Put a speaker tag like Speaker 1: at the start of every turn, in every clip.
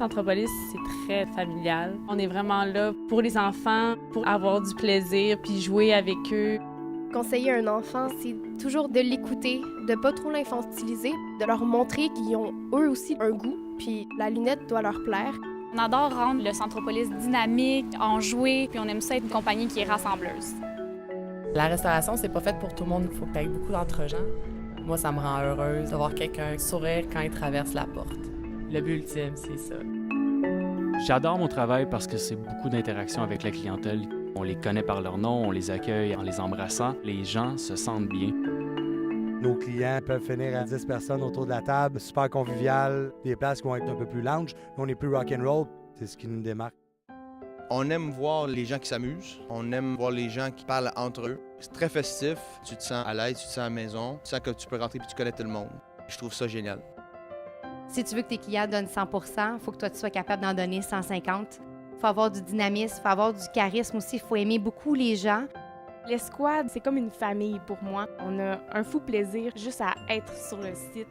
Speaker 1: Centropolis, c'est très familial. On est vraiment là pour les enfants, pour avoir du plaisir puis jouer avec eux.
Speaker 2: Conseiller un enfant, c'est toujours de l'écouter, de pas trop l'infantiliser, de leur montrer qu'ils ont eux aussi un goût, puis la lunette doit leur plaire.
Speaker 3: On adore rendre le Centropolis dynamique, enjoué, puis on aime ça être une compagnie qui est rassembleuse.
Speaker 4: La restauration, c'est pas fait pour tout le monde. Il faut qu'il y ait beaucoup d'entre-gens. Moi, ça me rend heureuse de voir quelqu'un sourire quand il traverse la porte. Le but ultime, c'est ça.
Speaker 5: J'adore mon travail parce que c'est beaucoup d'interactions avec la clientèle. On les connaît par leur nom, on les accueille en les embrassant. Les gens se sentent bien.
Speaker 6: Nos clients peuvent finir à 10 personnes autour de la table, super convivial, des places qui vont être un peu plus lounge. Nous, on est plus rock'n'roll, c'est ce qui nous démarque.
Speaker 7: On aime voir les gens qui s'amusent, on aime voir les gens qui parlent entre eux. C'est très festif, tu te sens à l'aise, tu te sens à la maison, tu sens que tu peux rentrer et tu connais tout le monde. Je trouve ça génial.
Speaker 8: Si tu veux que tes clients donnent 100 il faut que toi, tu sois capable d'en donner 150. Il faut avoir du dynamisme, il faut avoir du charisme aussi, il faut aimer beaucoup les gens.
Speaker 2: L'escouade, c'est comme une famille pour moi. On a un fou plaisir juste à être sur le site.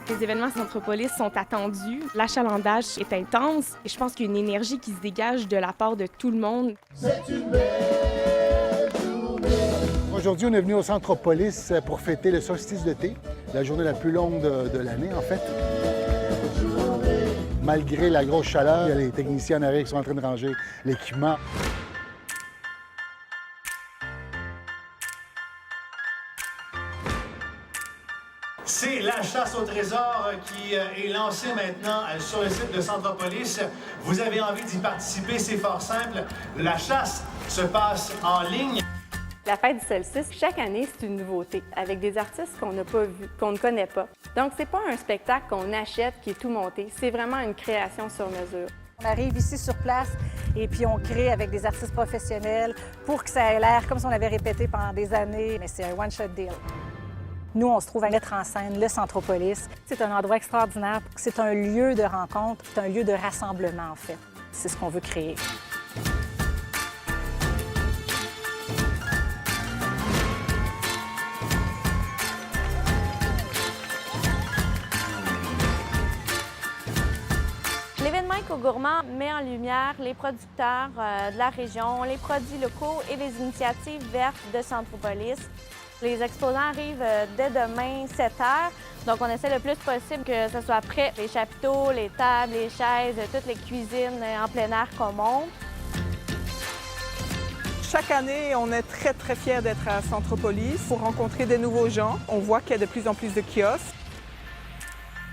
Speaker 2: Les événements Centropolis sont attendus. L'achalandage est intense et je pense qu'il y a une énergie qui se dégage de la part de tout le monde.
Speaker 9: C'est une belle journée. Aujourd'hui, on est venu au Centropolis pour fêter le solstice d'été, la journée la plus longue de l'année, en fait. Malgré la grosse chaleur, il y a les techniciens en arrière qui sont en train de ranger l'équipement.
Speaker 10: C'est la chasse au trésor qui est lancée maintenant sur le site de Centropolis. Vous avez envie d'y participer, c'est fort simple. La chasse se passe en ligne.
Speaker 11: La fête du solstice, chaque année, c'est une nouveauté, avec des artistes qu'on n'a pas vus, qu'on ne connaît pas. Donc, c'est pas un spectacle qu'on achète, qui est tout monté. C'est vraiment une création sur mesure.
Speaker 12: On arrive ici sur place et puis on crée avec des artistes professionnels pour que ça ait l'air comme si on avait répété pendant des années, mais c'est un one-shot deal. Nous, on se trouve à mettre en scène le Centropolis. C'est un endroit extraordinaire. C'est un lieu de rencontre, c'est un lieu de rassemblement, en fait. C'est ce qu'on veut créer.
Speaker 13: L'événement Éco-Gourmand met en lumière les producteurs de la région, les produits locaux et les initiatives vertes de Centropolis. Les exposants arrivent dès demain, 7 h. Donc, on essaie le plus possible que ce soit prêt. Les chapiteaux, les tables, les chaises, toutes les cuisines en plein air qu'on monte.
Speaker 14: Chaque année, on est très, très fiers d'être à Centropolis pour rencontrer des nouveaux gens. On voit qu'il y a de plus en plus de kiosques.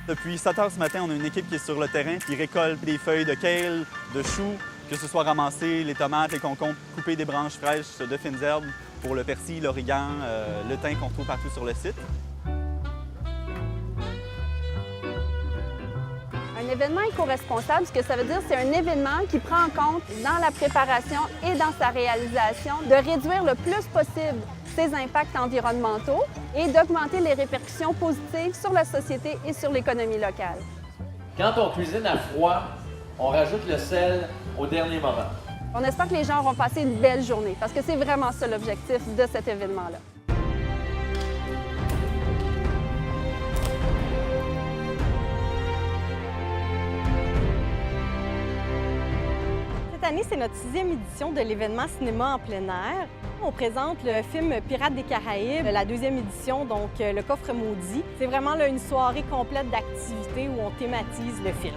Speaker 15: Depuis 7 h ce matin, on a une équipe qui est sur le terrain, qui récolte des feuilles de kale, de choux, que ce soit ramasser les tomates, les concombres, couper des branches fraîches de fines herbes pour le persil, l'origan, le thym qu'on trouve partout sur le site.
Speaker 11: Un événement éco-responsable, ce que ça veut dire, c'est un événement qui prend en compte dans la préparation et dans sa réalisation de réduire le plus possible ses impacts environnementaux et d'augmenter les répercussions positives sur la société et sur l'économie locale.
Speaker 16: Quand on cuisine à froid, on rajoute le sel au dernier moment.
Speaker 11: On espère que les gens auront passé une belle journée parce que c'est vraiment ça l'objectif de cet événement-là.
Speaker 17: Cette année, c'est notre 6e édition de l'événement Cinéma en plein air. On présente le film Pirates des Caraïbes, la 2e édition, donc Le Coffre Maudit. C'est vraiment là, une soirée complète d'activités où on thématise le film.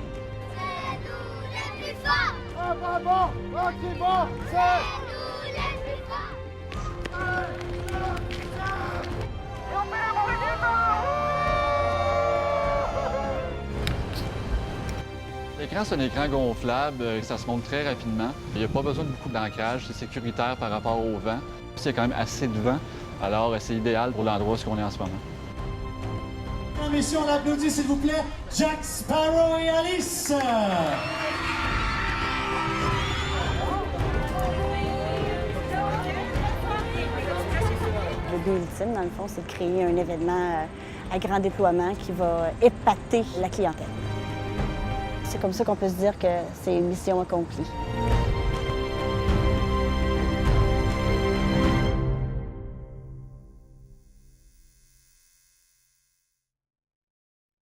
Speaker 9: C'est nous les plus forts! Ah, bravo! Ah, c'est bon! C'est nous les plus forts! Et on fait la mauvaise
Speaker 18: L'écran, c'est un écran gonflable, ça se monte très rapidement. Il n'y a pas besoin de beaucoup d'ancrage, c'est sécuritaire par rapport au vent. Puis, il y a quand même assez de vent, alors c'est idéal pour l'endroit où on est en ce moment.
Speaker 10: Messieurs, on applaudit s'il vous plaît Jack Sparrow et Alice.
Speaker 19: Le but ultime, dans le fond, c'est de créer un événement à grand déploiement qui va épater la clientèle. C'est comme ça qu'on peut se dire que c'est une mission accomplie.